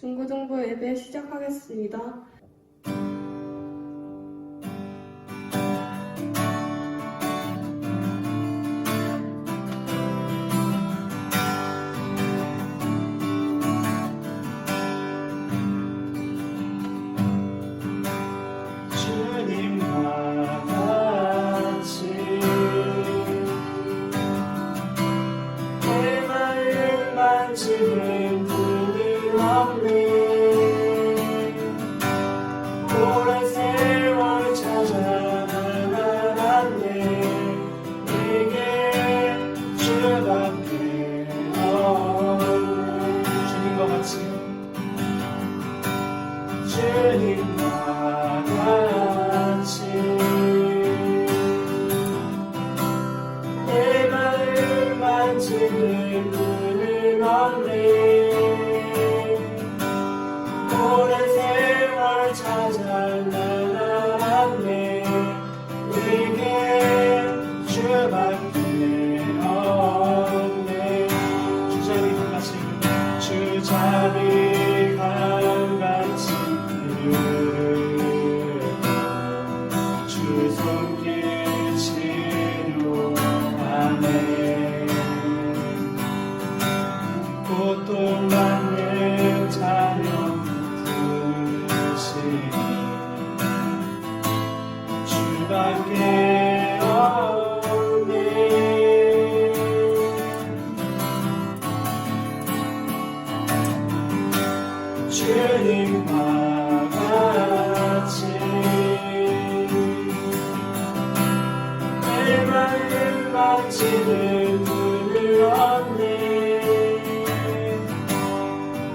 중고등부 예배 시작하겠습니다. 주님과 같이 내 마음 만지는 분이 없네. 오랜 세월 찾아 나아갔네. 내게 주밖에 없네. 주님과 같이 주님과 같이 내 마음 만지는 분은 없네. 오랜 세월 찾아 나아갔네. 내게 주밖에 없네. 주자리 강같이 주자리 강같이 주 손길 치료하네. 고통 받는 자녀 드시니 주밖에 없네. 주님과 같이 내 마음 만지는 분은 없네.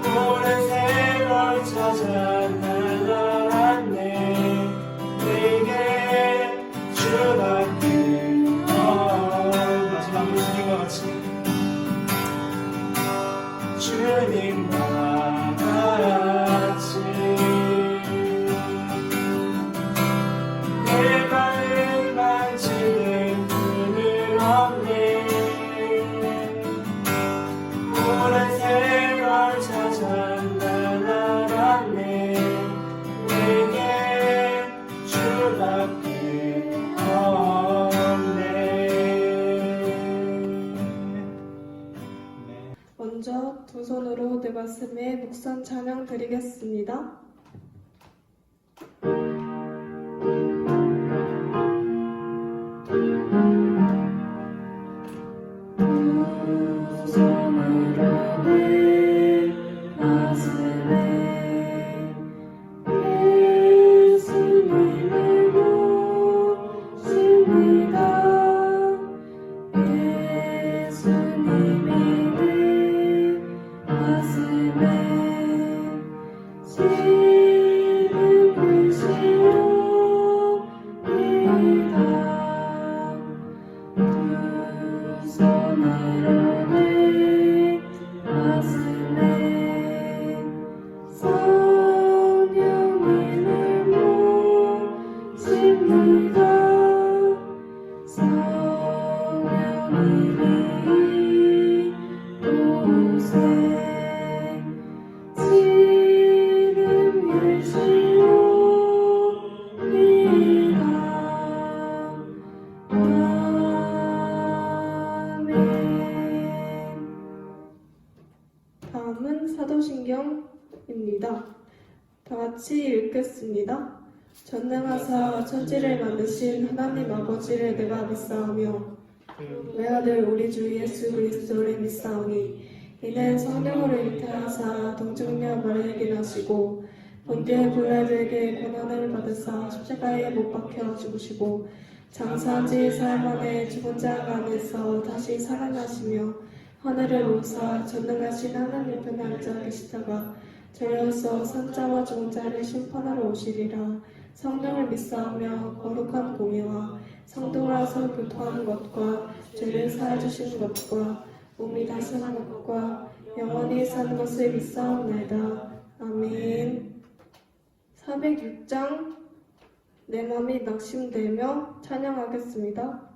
오랜 세월 찾아 나아갔네. 내게 주밖에 마지막으로 주님과 같이 주님과 같이 내 마음 만지는 분은 없네. 오랜 세월 찾아 나아갔네. 내게 주밖에 없네. 먼저 두 손으로 내 가슴에 묵선 찬양 드리겠습니다. 두 손으로 내 가슴에 예수님을 모십니다. 예수님이 내 가슴에 시름을 씌웁니다. 두 손으로 내 가슴에 성령님을 모십니다. 성령님이 이곳에 지름을 씌웁니다. 아멘. 다음은 사도신경입니다. 다 같이 읽겠습니다. 전능하사 천지를 만드신 하나님 아버지를 내가 믿사오며 외아들 우리 주 예수 그리스도를 믿사오니 이는 성령으로 잉태하사 동정녀 마리아에게 나시고 본디오 빌라도에게 고난을 받으사 십자가에 못 박혀 죽으시고 장사한 지 사흘 만에 죽은 자 가운데서 다시 살아나시며 하늘을 오사 전능하신 하나님 편에 앉아 계시다가 저희로서 산자와 죽은 자를 심판하러 오시리라. 성령을 믿사오며 거룩한 공예와 성도라서 교통하는 것과 죄를 사해주시는 것과 몸이 다스리는 것과 영원히 사는 것을 믿사옵나이다. 아멘. 406장 내 맘이 낙심되며 찬양하겠습니다.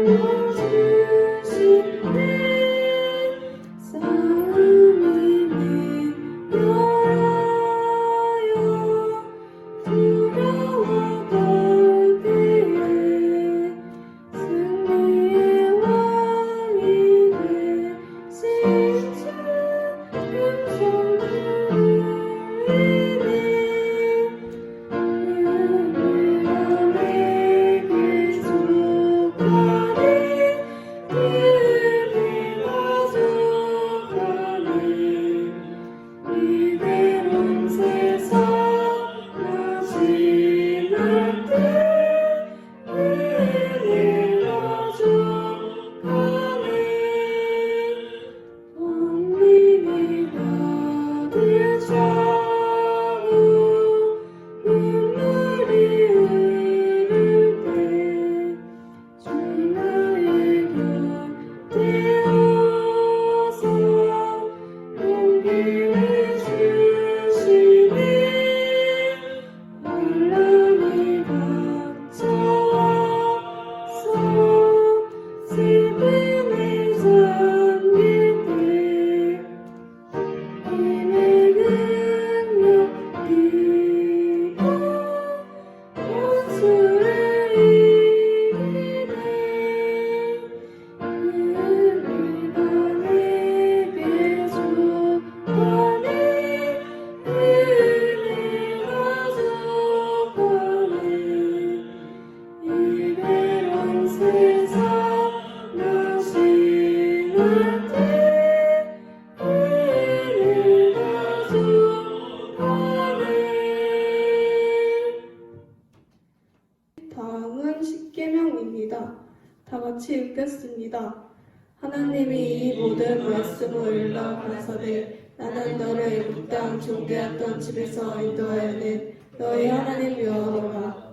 주시네 싸움이니 열어요 두려워할 때에 승리의 왕이 되신 주 음성 이대로는 세상 지날 때 흘려져가네 온 믿이 가득 차고 눈물이 흐를 때 주 나의 곁에 오서 용기를 주시니 혼란이 닥쳐와서 슬픔에 잠길 때 힘의 능력 뛰어 원수를 이기네 은혜가 내게 줬다니 은혜가 줬다니 이대로는 세상 나 지날 때 은혜가 줬다니 다음은 십계명입니다. 다 같이 읽겠습니다. 하나님이 이 모든 말씀을 일러 가라사대 나는 너를 애굽 땅 종되었던 집에서 인도하여낸 너희 하나님 여호와라.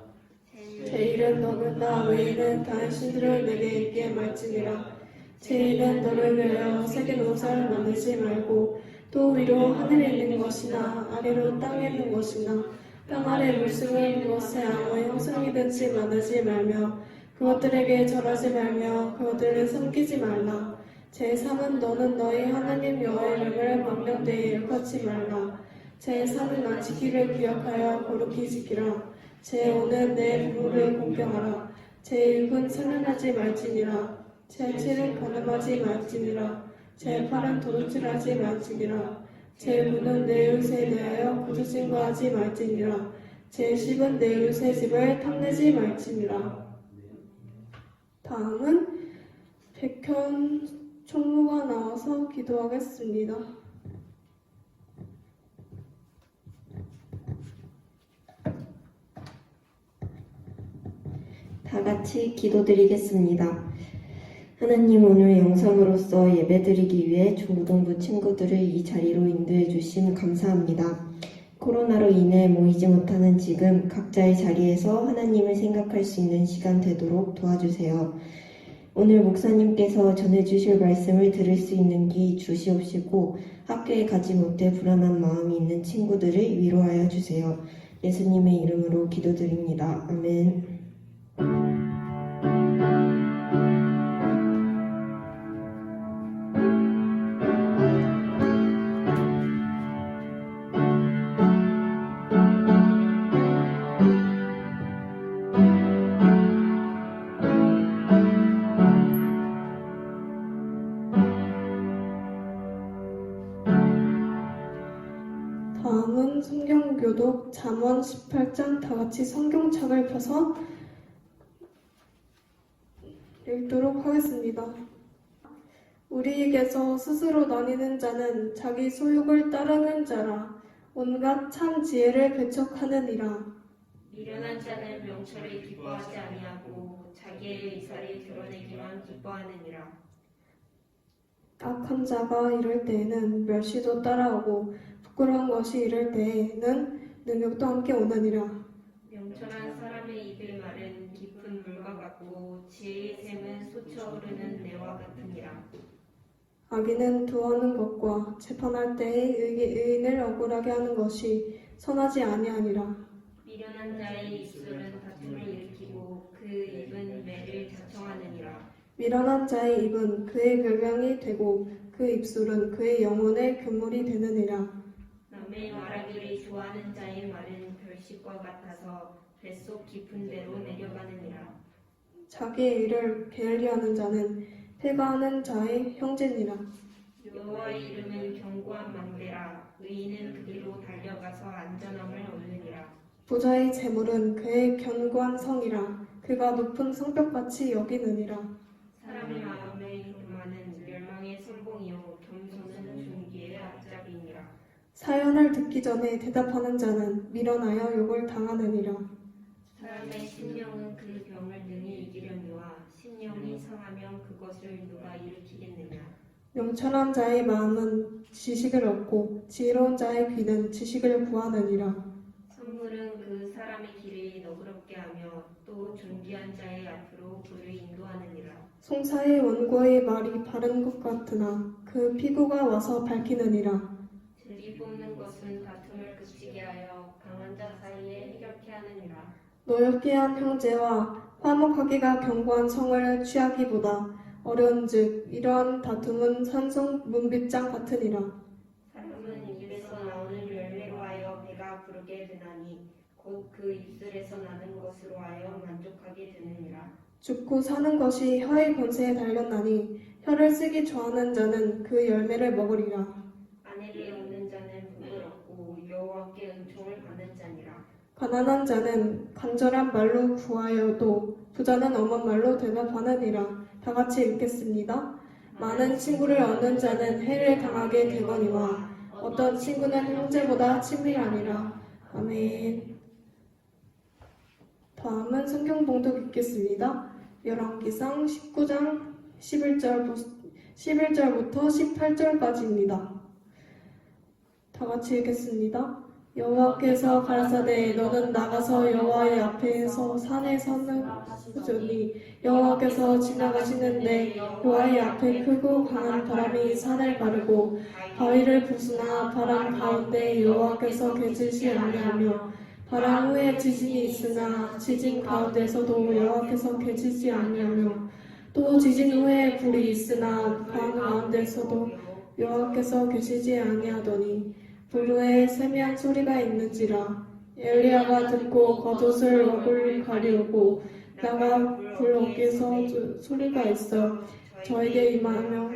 제1은 너는 나 외에는 다른 신들을 내게 있게 말지니라. 제2는 너를 위하여 새긴 옷을 만들지 말고 또 위로 하늘에 있는 것이나 아래로 땅에 있는 것이나 땅 아래 물속에 있는 것에 아무 형상이든지 만들지 말며 그것들에게 절하지 말며 그것들을 섬기지 말라. 제3은 너는 너희 하나님 여호와의 이름을 망령되이 일컫지 말라. 제4는 안 지키를 기억하여 거룩히 지키라. 제5는 내 부모를 공경하라. 제6은 살인하지 말지니라. 제7은 간음하지 말지니라. 제8은 도둑질하지 말지니라. 제9는 내 이웃에 대하여 거짓증거하지 말지니라. 제10은 내 이웃의 집을 탐내지 말지니라. 다음은 백현 총무가 나와서 기도하겠습니다. 다 같이 기도드리겠습니다. 하나님, 오늘 영상으로서 예배드리기 위해 중고등부 친구들을 이 자리로 인도해 주심 감사합니다. 코로나로 인해 모이지 못하는 지금 각자의 자리에서 하나님을 생각할 수 있는 시간 되도록 도와주세요. 오늘 목사님께서 전해주실 말씀을 들을 수 있는 기 주시옵시고 학교에 가지 못해 불안한 마음이 있는 친구들을 위로하여 주세요. 예수님의 이름으로 기도드립니다. 아멘. 다음은 성경교독 잠언 18장 다 같이 성경책을 펴서 읽도록 하겠습니다. 우리에게서 스스로 나뉘는 자는 자기 소욕을 따르는 자라. 온갖 참 지혜를 배척하느니라. 미련한 자는 명철을 기뻐하지 아니하고 자기의 의사를 드러내기만 기뻐하느니라. 악한 자가 이럴 때에는 멸시도 따라오고 부끄러운 것이 이럴 때에는 능욕도 함께 오느니라. 명철한 사람의 입의 말은 깊은 물과 같고 지혜의 샘은 솟아오르는 내와 같으니라. 악인은 두어하는 것과 재판할 때에 의인을 억울하게 하는 것이 선하지 아니하니라. 미련한 자의 입술은 다툼을 일으키고 그 입은 매를 자청하느니라. 미련한 자의 입은 그의 별명이 되고 그 입술은 그의 영혼의 교물이 되느니라. 남의 말하기를 좋아하는 자의 말은 별식과 같아서 뱃속 깊은 데로 내려가느니라. 자기의 일을 게을리하는 자는 패가하는 자의 형제니라. 여호와의 이름은 견고한 망대라. 의인은 그 길로 달려가서 안전함을 얻느니라. 부자의 재물은 그의 견고한 성이라. 그가 높은 성벽같이 여기느니라. 사람의 마음의 교만은 멸망의 선봉이요 겸손은 존귀의 앞잡이니라. 사연을 듣기 전에 대답하는 자는 미련하여 욕을 당하느니라. 사람의 신령은 그 병을 능히 이기려니와 신령이 상하면 그것을 누가 일으키겠느냐. 명철한 자의 마음은 지식을 얻고 지혜로운 자의 귀는 지식을 구하느니라. 선물은 그 사람의 길을 너그럽게 하며 또 존귀한 자의 앞으로 그를 인도하느니라. 송사의 원고의 말이 바른 것 같으나 그 피고가 와서 밝히느니라. 진리 뽑는 것은 다툼을 그치게 하여 강한 자 사이에 해결케 하느니라. 노엽게 한 형제와 화목하기가 견고한 성을 취하기보다 어려운즉 이러한 다툼은 산성 문빗장 같으니라. 사람은 입에서 나오는 열매로 하여 배가 부르게 되나니 곧 그 입술에서 나는 것으로 하여 만족하게 되느니라. 죽고 사는 것이 혀의 권세에 달렸나니 혀를 쓰기 좋아하는 자는 그 열매를 먹으리라. 아내를 얻는 자는 복을 얻고 여호와께 은총을 받는 자니라. 가난한 자는 간절한 말로 구하여도 부자는 엄한 말로 대답하느니라. 다 같이 읽겠습니다. 많은 친구를 얻는 자는 해를 당하게 되거니와 어떤 친구는 형제보다 친밀하니라. 아멘. 다음은 성경 봉독 읽겠습니다. 열왕기상 19장 11절부터 18절까지입니다. 다 같이 읽겠습니다. 여호와께서 가라사대 너는 나가서 여호와의 앞에서 산에 서는 여호와께서 지나가시는데 여호와의 앞에 크고 강한 바람이 산을 가르고 바위를 부수나 바람 가운데 여호와께서 계시지 아니하며 바람 후에 지진이 있으나 지진 가운데서도 여호와께서 계시지 아니하며 또 지진 후에 불이 있으나 방 가운데서도 여호와께서 계시지 아니하더니 불 후에 세미한 소리가 있는지라. 엘리야가 듣고 겉옷을 얼굴 가리우고 나가 불 어깨서 소리가 있어 저에게 임하며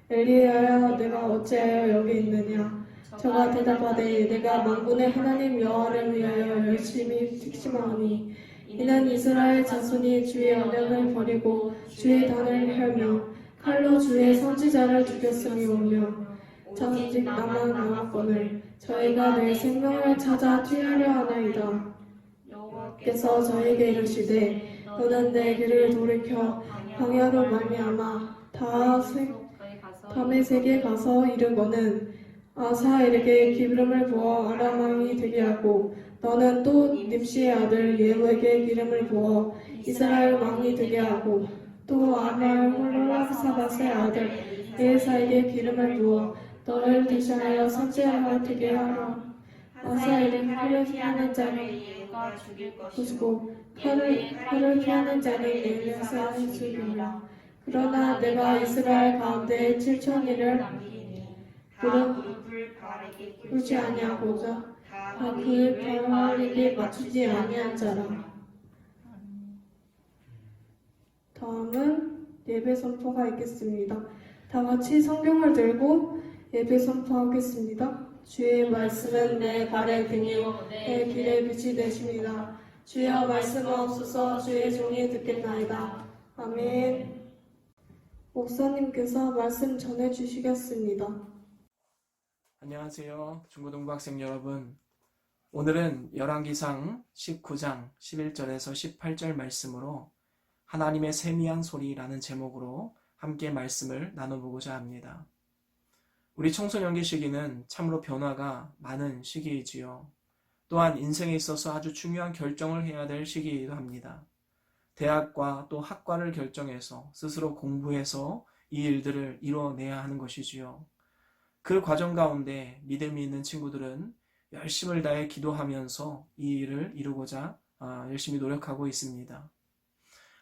엘리야야 내가 어찌하여 여기 있느냐. 저가 대답하되 내가 만군의 하나님 여호와를 위하여 열심히 직심하오니 이는 이스라엘 자손이 주의 언약을 버리고 주의 단을 헐며 칼로 주의 선지자를 죽였음이오며 오직 나만 남았거늘 저희가 내 생명을 찾아 취하려 하나이다. 여호와께서 저에게 이르시되 너는 내 길을 돌이켜 광야로 말미암아 다메섹에 가서 이르거는 아사엘에게 기름을 부어 아람 왕이 되게 하고 너는 또 nim시의 아들 예후에게 기름을 부어 이스라엘 왕이 되게 하고 또 아말홀라사밧의 아들 에사에게 기름을 부어 너를 대신하여 선지자가 되게 하라. 아사엘은 칼을 피하는 자는 부수고 칼을 피하는 자는 엘리야사를 죽이라. 그러나 내가 이스라엘 가운데 7,000일을 부르지 아니하고자 다 그의 바알에게 맞추지 아니한 자라. 다음은 예배 선포가 있겠습니다. 다 같이 성경을 들고 예배 선포하겠습니다. 주의 말씀은 내 발의 등이요 내 길의 빛이 되십니다. 주여 말씀하옵소서. 주의 종이 듣겠나이다. 아멘. 목사님께서 말씀 전해주시겠습니다. 안녕하세요. 중고등부 학생 여러분. 오늘은 열왕기상 19장 11절에서 18절 말씀으로 하나님의 세미한 소리라는 제목으로 함께 말씀을 나눠보고자 합니다. 우리 청소년기 시기는 참으로 변화가 많은 시기이지요. 또한 인생에 있어서 아주 중요한 결정을 해야 될 시기이기도 합니다. 대학과 또 학과를 결정해서 스스로 공부해서 이 일들을 이뤄내야 하는 것이지요. 그 과정 가운데 믿음이 있는 친구들은 열심을 다해 기도하면서 이 일을 이루고자 열심히 노력하고 있습니다.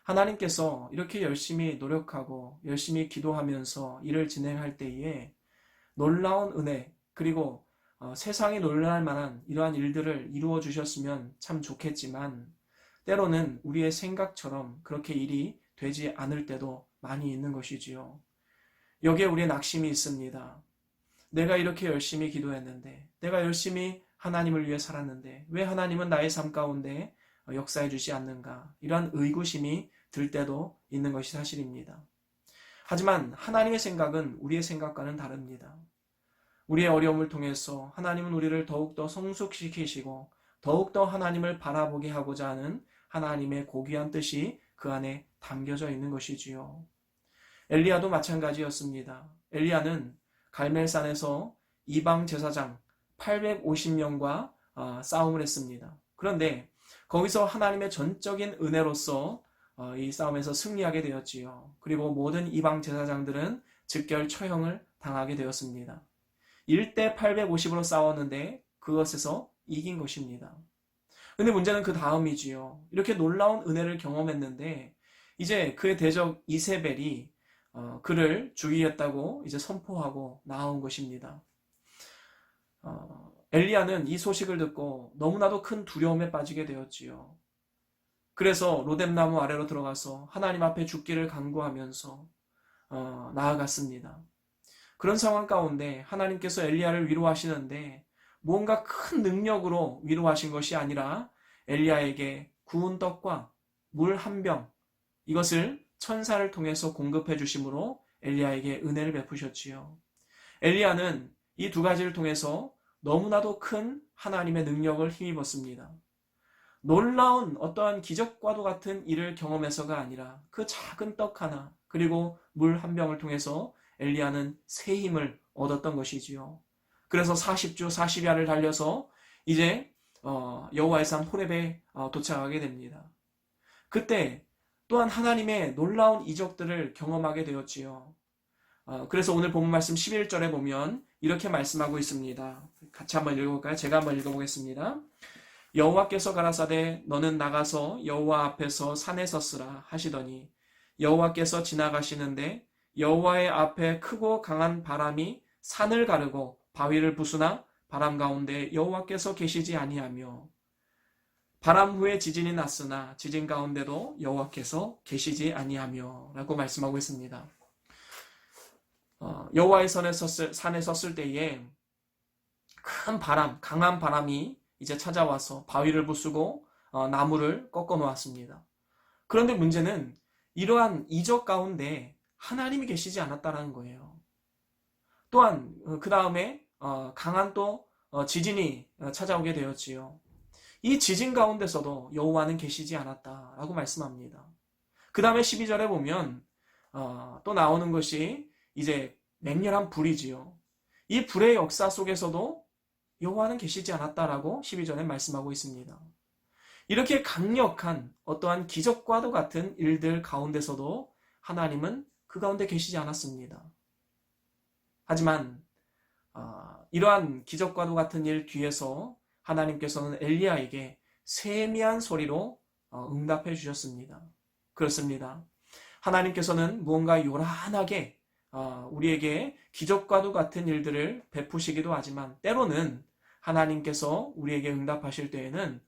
하나님께서 이렇게 열심히 노력하고 열심히 기도하면서 일을 진행할 때에 놀라운 은혜, 그리고 세상이 놀랄 만한 이러한 일들을 이루어 주셨으면 참 좋겠지만, 때로는 우리의 생각처럼 그렇게 일이 되지 않을 때도 많이 있는 것이지요. 여기에 우리의 낙심이 있습니다. 내가 이렇게 열심히 기도했는데, 내가 열심히 하나님을 위해 살았는데 왜 하나님은 나의 삶 가운데 역사해 주지 않는가, 이러한 의구심이 들 때도 있는 것이 사실입니다. 하지만 하나님의 생각은 우리의 생각과는 다릅니다. 우리의 어려움을 통해서 하나님은 우리를 더욱더 성숙시키시고 더욱더 하나님을 바라보게 하고자 하는 하나님의 고귀한 뜻이 그 안에 담겨져 있는 것이지요. 엘리야도 마찬가지였습니다. 엘리야는 갈멜산에서 이방 제사장 850명과 싸움을 했습니다. 그런데 거기서 하나님의 전적인 은혜로서 이 싸움에서 승리하게 되었지요. 그리고 모든 이방 제사장들은 즉결 처형을 당하게 되었습니다. 1대 850으로 싸웠는데 그것에서 이긴 것입니다. 근데 문제는 그 다음이지요. 이렇게 놀라운 은혜를 경험했는데 이제 그의 대적 이세벨이 그를 죽이겠다고 이제 선포하고 나온 것입니다. 엘리야는 이 소식을 듣고 너무나도 큰 두려움에 빠지게 되었지요. 그래서 로뎀나무 아래로 들어가서 하나님 앞에 죽기를 간구하면서 나아갔습니다. 그런 상황 가운데 하나님께서 엘리야를 위로하시는데 무언가 큰 능력으로 위로하신 것이 아니라 엘리야에게 구운 떡과 물 한 병, 이것을 천사를 통해서 공급해 주심으로 엘리야에게 은혜를 베푸셨지요. 엘리야는 이 두 가지를 통해서 너무나도 큰 하나님의 능력을 힘입었습니다. 놀라운 어떠한 기적과도 같은 일을 경험해서가 아니라 그 작은 떡 하나, 그리고 물 한 병을 통해서 엘리야는 새 힘을 얻었던 것이지요. 그래서 40주 40야를 달려서 이제 여호와의 산 호렙에 도착하게 됩니다. 그때 또한 하나님의 놀라운 이적들을 경험하게 되었지요. 그래서 오늘 본문 말씀 11절에 보면 이렇게 말씀하고 있습니다. 같이 한번 읽어볼까요? 제가 한번 읽어보겠습니다. 여호와께서 가라사대 너는 나가서 여호와 앞에서 산에 섰으라 하시더니 여호와께서 지나가시는데 여호와의 앞에 크고 강한 바람이 산을 가르고 바위를 부수나 바람 가운데 여호와께서 계시지 아니하며 바람 후에 지진이 났으나 지진 가운데도 여호와께서 계시지 아니하며 라고 말씀하고 있습니다. 여호와의 산에 섰을 때에 큰 바람, 강한 바람이 이제 찾아와서 바위를 부수고 나무를 꺾어 놓았습니다. 그런데 문제는 이러한 이적 가운데 하나님이 계시지 않았다는 거예요. 또한 그 다음에 강한 또 지진이 찾아오게 되었지요. 이 지진 가운데서도 여호와는 계시지 않았다라고 말씀합니다. 그 다음에 12절에 보면 또 나오는 것이 이제 맹렬한 불이지요. 이 불의 역사 속에서도 여호와는 계시지 않았다라고 12절에 말씀하고 있습니다. 이렇게 강력한 어떠한 기적과도 같은 일들 가운데서도 하나님은 그 가운데 계시지 않았습니다. 하지만 이러한 기적과도 같은 일 뒤에서 하나님께서는 엘리야에게 세미한 소리로 응답해 주셨습니다. 그렇습니다. 하나님께서는 무언가 요란하게 우리에게 기적과도 같은 일들을 베푸시기도 하지만 때로는 하나님께서 우리에게 응답하실 때에는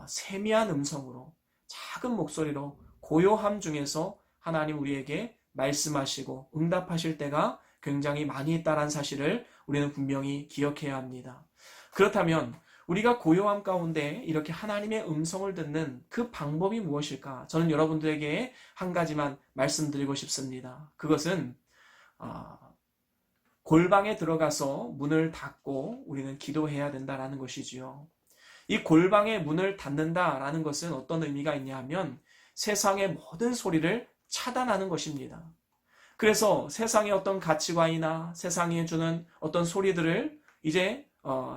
세미한 음성으로 작은 목소리로 고요함 중에서 하나님 우리에게 말씀하시고 응답하실 때가 굉장히 많이 있다는 사실을 우리는 분명히 기억해야 합니다. 그렇다면 우리가 고요함 가운데 이렇게 하나님의 음성을 듣는 그 방법이 무엇일까? 저는 여러분들에게 한 가지만 말씀드리고 싶습니다. 그것은 골방에 들어가서 문을 닫고 우리는 기도해야 된다는 것이지요. 이 골방의 문을 닫는다라는 것은 어떤 의미가 있냐 하면 세상의 모든 소리를 차단하는 것입니다. 그래서 세상의 어떤 가치관이나 세상이 주는 어떤 소리들을 이제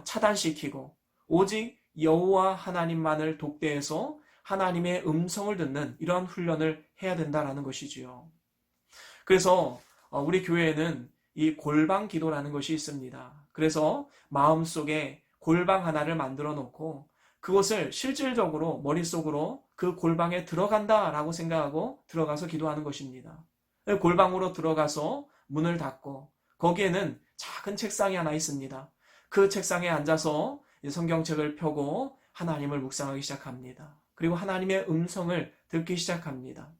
차단시키고 오직 여호와 하나님만을 독대해서 하나님의 음성을 듣는 이러한 훈련을 해야 된다는 것이지요. 그래서 우리 교회에는 이 골방 기도라는 것이 있습니다. 그래서 마음속에 골방 하나를 만들어 놓고 그것을 실질적으로 머릿속으로 그 골방에 들어간다라고 생각하고 들어가서 기도하는 것입니다. 골방으로 들어가서 문을 닫고 거기에는 작은 책상이 하나 있습니다. 그 책상에 앉아서 성경책을 펴고 하나님을 묵상하기 시작합니다. 그리고 하나님의 음성을 듣기 시작합니다.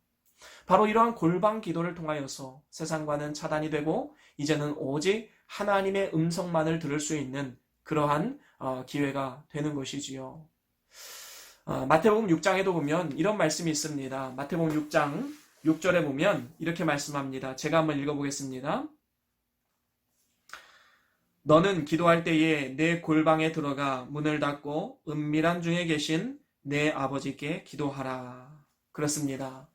바로 이러한 골방 기도를 통하여서 세상과는 차단이 되고 이제는 오직 하나님의 음성만을 들을 수 있는 그러한 기회가 되는 것이지요. 마태복음 6장에도 보면 이런 말씀이 있습니다. 마태복음 6장 6절에 보면 이렇게 말씀합니다. 제가 한번 읽어보겠습니다. 너는 기도할 때에 내 골방에 들어가 문을 닫고 은밀한 중에 계신 내 아버지께 기도하라. 그렇습니다.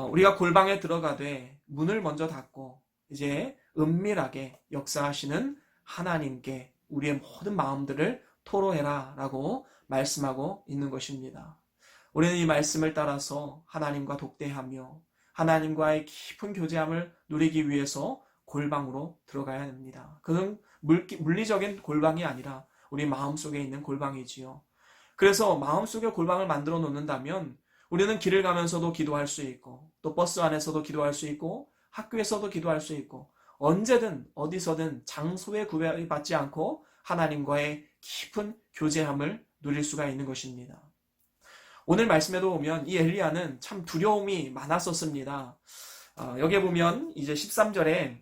우리가 골방에 들어가되 문을 먼저 닫고 이제 은밀하게 역사하시는 하나님께 우리의 모든 마음들을 토로해라 라고 말씀하고 있는 것입니다. 우리는 이 말씀을 따라서 하나님과 독대하며 하나님과의 깊은 교제함을 누리기 위해서 골방으로 들어가야 합니다. 그건 물리적인 골방이 아니라 우리 마음속에 있는 골방이지요. 그래서 마음속에 골방을 만들어 놓는다면 우리는 길을 가면서도 기도할 수 있고 또 버스 안에서도 기도할 수 있고 학교에서도 기도할 수 있고 언제든 어디서든 장소에 구애받지 않고 하나님과의 깊은 교제함을 누릴 수가 있는 것입니다. 오늘 말씀에도 보면 이 엘리야는 참 두려움이 많았었습니다. 여기에 보면 이제 13절에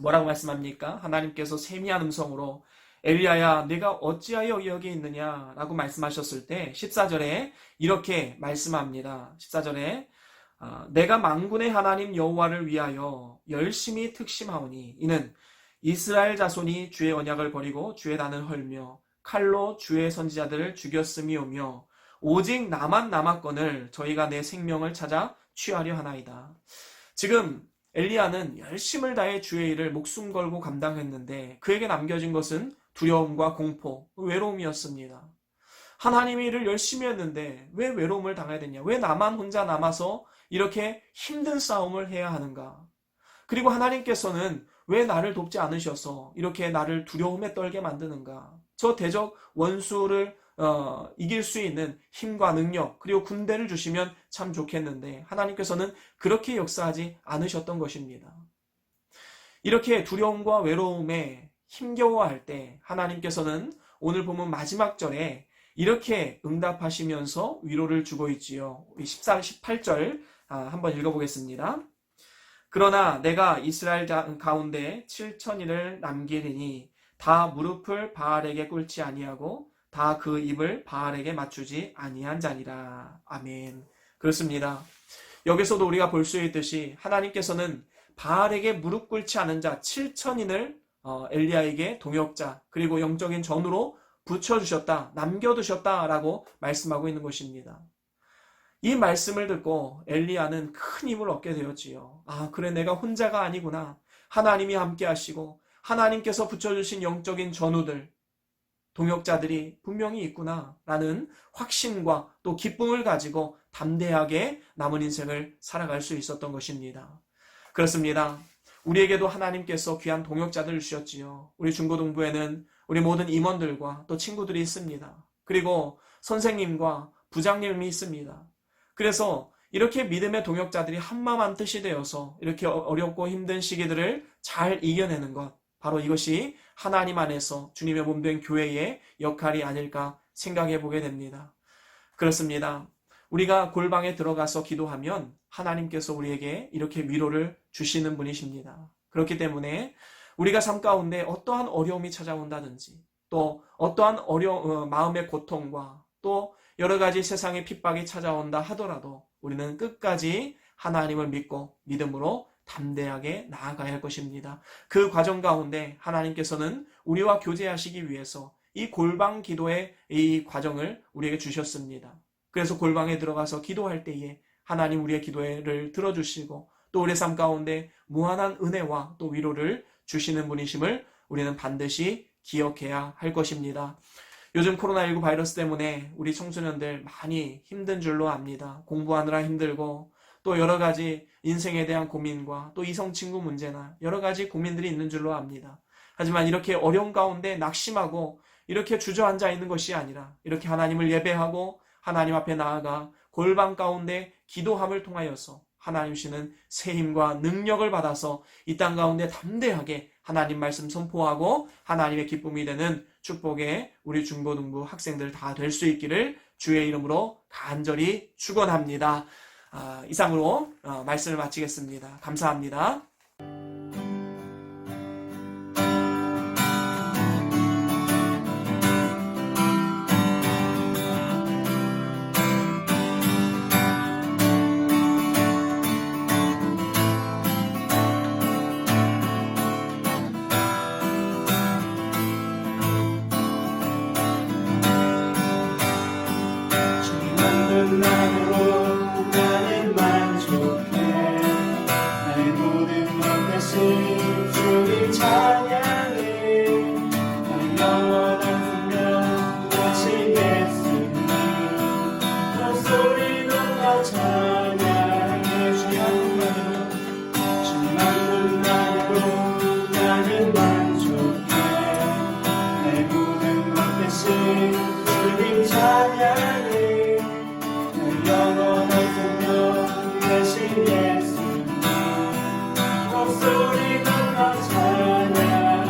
뭐라고 말씀합니까? 하나님께서 세미한 음성으로 엘리야야 내가 어찌하여 여기 있느냐 라고 말씀하셨을 때 14절에 이렇게 말씀합니다. 14절에 내가 만군의 하나님 여호와를 위하여 열심히 특심하오니 이는 이스라엘 자손이 주의 언약을 버리고 주의 단을 헐며 칼로 주의 선지자들을 죽였음이오며 오직 나만 남았거늘 저희가 내 생명을 찾아 취하려 하나이다. 지금 엘리야는 열심을 다해 주의 일을 목숨 걸고 감당했는데 그에게 남겨진 것은 두려움과 공포, 외로움이었습니다. 하나님의 일을 열심히 했는데 왜 외로움을 당해야 되냐? 왜 나만 혼자 남아서 이렇게 힘든 싸움을 해야 하는가? 그리고 하나님께서는 왜 나를 돕지 않으셔서 이렇게 나를 두려움에 떨게 만드는가? 저 대적 원수를 이길 수 있는 힘과 능력 그리고 군대를 주시면 참 좋겠는데 하나님께서는 그렇게 역사하지 않으셨던 것입니다. 이렇게 두려움과 외로움에 힘겨워할 때 하나님께서는 오늘 보면 마지막 절에 이렇게 응답하시면서 위로를 주고 있지요. 14, 18절 한번 읽어보겠습니다. 그러나 내가 이스라엘 가운데 7천인을 남기리니 다 무릎을 바알에게 꿇지 아니하고 다 그 입을 바알에게 맞추지 아니한 자니라. 아멘. 그렇습니다. 여기서도 우리가 볼 수 있듯이 하나님께서는 바알에게 무릎 꿇지 않은 자 7천인을 엘리야에게 동역자 그리고 영적인 전우로 붙여주셨다, 남겨두셨다라고 말씀하고 있는 것입니다. 이 말씀을 듣고 엘리야는 큰 힘을 얻게 되었지요. 그래 내가 혼자가 아니구나. 하나님이 함께 하시고 하나님께서 붙여주신 영적인 전우들, 동역자들이 분명히 있구나 라는 확신과 또 기쁨을 가지고 담대하게 남은 인생을 살아갈 수 있었던 것입니다. 그렇습니다. 우리에게도 하나님께서 귀한 동역자들을 주셨지요. 우리 중고등부에는 우리 모든 임원들과 또 친구들이 있습니다. 그리고 선생님과 부장님이 있습니다. 그래서 이렇게 믿음의 동역자들이 한마음 한뜻이 되어서 이렇게 어렵고 힘든 시기들을 잘 이겨내는 것, 바로 이것이 하나님 안에서 주님의 몸된 교회의 역할이 아닐까 생각해 보게 됩니다. 그렇습니다. 우리가 골방에 들어가서 기도하면 하나님께서 우리에게 이렇게 위로를 주시는 분이십니다. 그렇기 때문에 우리가 삶 가운데 어떠한 어려움이 찾아온다든지 또 어떠한 마음의 고통과 또 여러 가지 세상의 핍박이 찾아온다 하더라도 우리는 끝까지 하나님을 믿고 믿음으로 담대하게 나아가야 할 것입니다. 그 과정 가운데 하나님께서는 우리와 교제하시기 위해서 이 골방 기도의 이 과정을 우리에게 주셨습니다. 그래서 골방에 들어가서 기도할 때에 하나님 우리의 기도를 들어주시고 또 우리의 삶 가운데 무한한 은혜와 또 위로를 주시는 분이심을 우리는 반드시 기억해야 할 것입니다. 요즘 코로나19 바이러스 때문에 우리 청소년들 많이 힘든 줄로 압니다. 공부하느라 힘들고 또 여러 가지 인생에 대한 고민과 또 이성 친구 문제나 여러 가지 고민들이 있는 줄로 압니다. 하지만 이렇게 어려운 가운데 낙심하고 이렇게 주저앉아 있는 것이 아니라 이렇게 하나님을 예배하고 하나님 앞에 나아가 골방 가운데 기도함을 통하여서 하나님 주시는 새 힘과 능력을 받아서 이 땅 가운데 담대하게 하나님 말씀 선포하고 하나님의 기쁨이 되는 축복의 우리 중고등부 학생들 다 될 수 있기를 주의 이름으로 간절히 축원합니다. 이상으로 말씀을 마치겠습니다. 감사합니다. 만으로 나는 만족해. 나의 모든 것 대신 주님 찬양해. 나의 영원한 생명 되신 예수님 목소리 높여 찬양해. 주님만으로 나는 만족해. 나의 모든 것 대신 주님 찬양해. 영원한 생명 되신 예수님 목소리 높여 찬양해.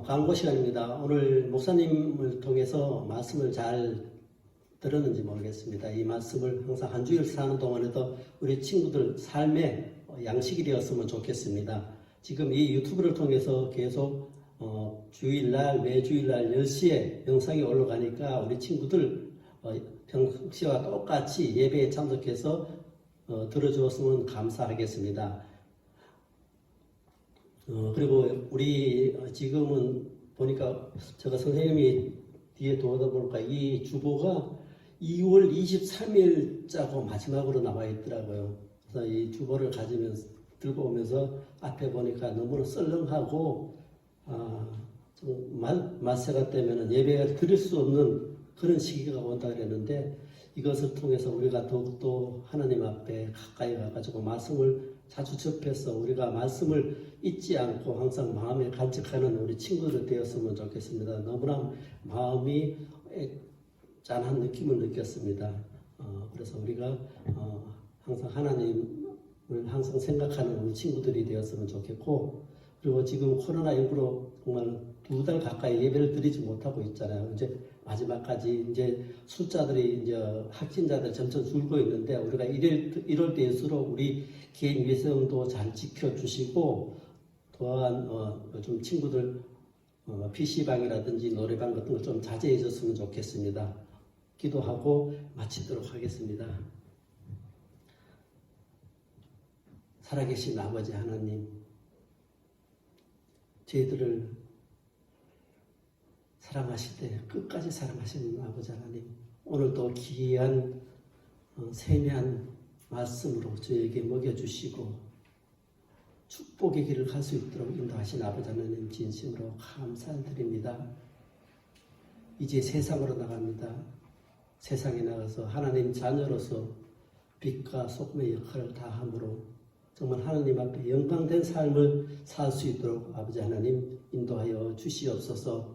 광고 시간입니다. 오늘 목사님을 통해서 말씀을 잘 들었는지 모르겠습니다. 이 말씀을 항상 한 주일 사는 동안에도 우리 친구들 삶의 양식이 되었으면 좋겠습니다. 지금 이 유튜브를 통해서 계속 주일날 매주일날 10시에 영상이 올라가니까 우리 친구들 평시와 똑같이 예배에 참석해서 들어주었으면 감사하겠습니다. 그리고 우리 지금은 보니까 제가 선생님이 뒤에 도와다 보니까 이 주보가 2월 23일자고 마지막으로 나와 있더라고요. 그래서 이 주보를 들고 오면서 앞에 보니까 너무나 썰렁하고 좀 말세가 되면 예배를 드릴 수 없는 그런 시기가 온다 그랬는데 이것을 통해서 우리가 더욱더 하나님 앞에 가까이 가가지고 말씀을 자주 접해서 우리가 말씀을 잊지 않고 항상 마음에 간직하는 우리 친구들 되었으면 좋겠습니다. 너무나 마음이 짠한 느낌을 느꼈습니다. 그래서 우리가 항상 하나님을 항상 생각하는 우리 친구들이 되었으면 좋겠고, 그리고 지금 코로나19로 정말 2달 가까이 예배를 드리지 못하고 있잖아요. 이제 마지막까지 이제 숫자들이 이제 확진자들 점점 줄고 있는데 우리가 이럴 때일수록 우리 개인 위생도 잘 지켜주시고 또한 요즘 친구들 PC방이라든지 노래방 같은 걸 좀 자제해 줬으면 좋겠습니다. 기도하고 마치도록 하겠습니다. 살아계신 아버지 하나님, 저희들을 사랑하시되 끝까지 사랑하시는 아버지 하나님, 오늘도 귀한 세미한 말씀으로 저에게 먹여주시고 축복의 길을 갈 수 있도록 인도하신 아버지 하나님 진심으로 감사드립니다. 이제 세상으로 나갑니다. 세상에 나가서 하나님 자녀로서 빛과 소금의 역할을 다함으로 정말 하나님 앞에 영광된 삶을 살 수 있도록 아버지 하나님 인도하여 주시옵소서.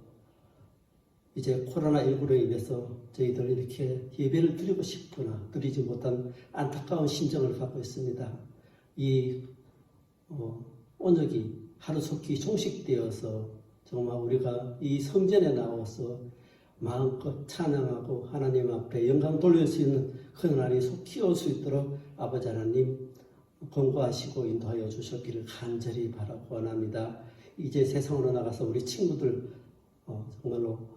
이제 코로나19로 인해서 저희들 이렇게 예배를 드리고 싶으나 드리지 못한 안타까운 심정을 갖고 있습니다. 이 언역이 하루속히 종식되어서 정말 우리가 이 성전에 나와서 마음껏 찬양하고 하나님 앞에 영광 돌릴 수 있는 그 날이 속히 올 수 있도록 아버지 하나님 권고하시고 인도하여 주셨기를 간절히 바라고 원합니다. 이제 세상으로 나가서 우리 친구들 정말로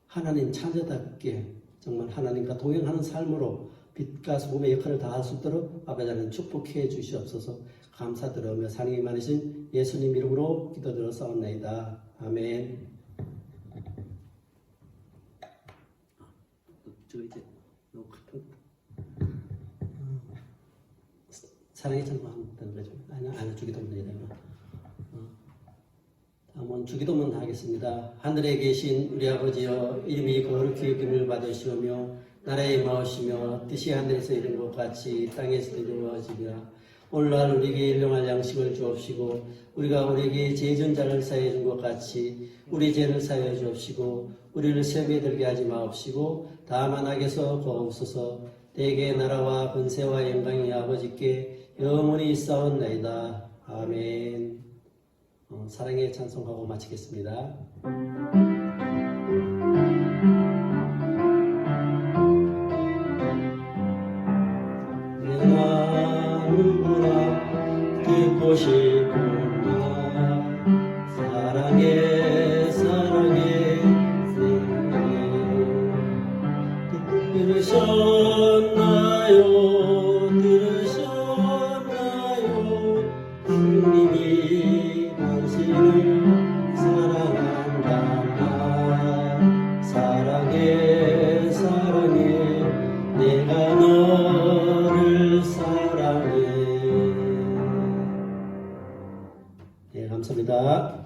하나님 자녀답게 정말 하나님과 동행하는 삶으로 빛과 소금의 역할을 다할 수 있도록 아버지 하나님 축복해 주시옵소서. 감사드리며 사랑이 많으신 예수님 이름으로 기도드렸사옵나이다. 아멘. 저 이제 너무 급한 사랑의 찬송한다는 거죠. 아니 주기도문이다. 다음은 주기도문 하겠습니다. 하늘에 계신 우리 아버지여, 이름이 거룩히 여김을 받으시오며 나라에 임하오시며 뜻이 하늘에서 이룬 것 같이 땅에서도 이루어지리라. 오늘날 우리에게 일용할 양식을 주옵시고 우리가 우리에게 죄전자를 사해 준 것 같이 우리 죄를 사해 주옵시고 우리를 시험에 들게 하지 마옵시고 다만 악에서 구하옵소서. 대개 나라와 권세와 영광이 아버지께 영원히 있사옵나이다. 아멘. 사랑의 찬송하고 마치겠습니다. 내가 누구나 듣고 싶구나 사랑해 사랑해 들으셨나요 주님이 당신을 사랑한다. 사랑해 사랑해 내가 너를 사랑해. 네, 감사합니다.